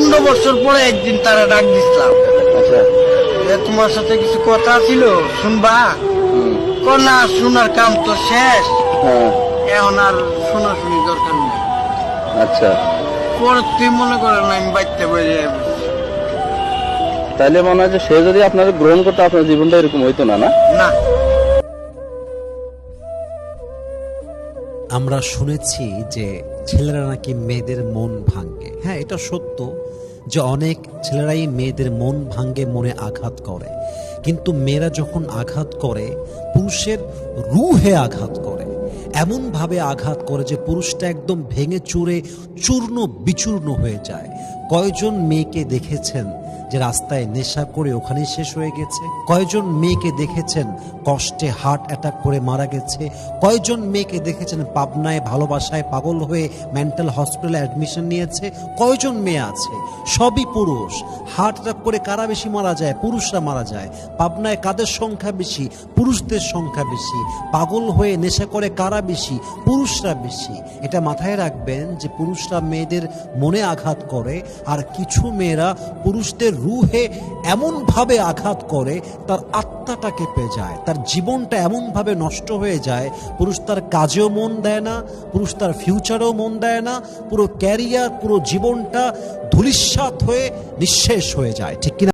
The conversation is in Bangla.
15 বছর পরে একদিন তারা ডাক দিছিলাম, আচ্ছা। তোমার সাথে কিছু কথা ছিল, শুনবা? না, শোনার কাম তো শেষ, হ্যাঁ। এখন আর শোনাশুনি দরকার নেই। আচ্ছা, পরে তুই মনে করেন আমি বাইতে বেরিয়ে তাইলে মনে হয় যে সে যদি আপনাকে গ্রহণ করতো আপনার জীবনটা এরকম হইতো না, না? না। আমরা শুনেছি যে ছেলেরা নাকি মেয়েদের মন ভাঙে। হ্যাঁ, এটা সত্য যে অনেক ছেলেরাই মেয়েদের মন ভাঙে, মনে আঘাত করে। কিন্তু মেয়েরা যখন আঘাত করে, পুরুষের রুহে আঘাত করে, এমনভাবে আঘাত করে যে পুরুষটা একদম ভেঙে চুরে চূর্ণ বিচূর্ণ হয়ে যায়। কয়জন মেয়েকে দেখেছেন যে রাস্তায় নেশা করে ওখানেই শেষ হয়ে গেছে? কয়জন মেয়েকে দেখেছেন কষ্টে হার্ট অ্যাটাক করে মারা গেছে? কয়জন মেয়েকে দেখেছেন পাবনায় ভালোবাসায় পাগল হয়ে মেন্টাল হসপিটালে অ্যাডমিশন নিয়েছে? কয়জন মেয়ে আছে? সবই পুরুষ। হার্ট অ্যাটাক করে কারা বেশি মারা যায়? পুরুষরা মারা যায়। পাবনায় কাদের সংখ্যা বেশি? পুরুষদের সংখ্যা বেশি। পাগল হয়ে নেশা করে কারা বেশি? পুরুষরা বেশি। এটা মাথায় রাখবেন যে পুরুষরা মেয়েদের মনে আঘাত করে, আর কিছু মেয়েরা পুরুষদের রুহে এমনভাবে আঘাত করে তার আত্মাটা কেঁপে যায়, তার জীবনটা এমনভাবে নষ্ট হয়ে যায়, পুরুষ তার কাজেও মন দেয় না, পুরুষ তার ফিউচারেও মন দেয় না, পুরো ক্যারিয়ার, পুরো জীবনটা ধূলিসাৎ হয়ে নিঃশেষ হয়ে যায়। ঠিক কিনা?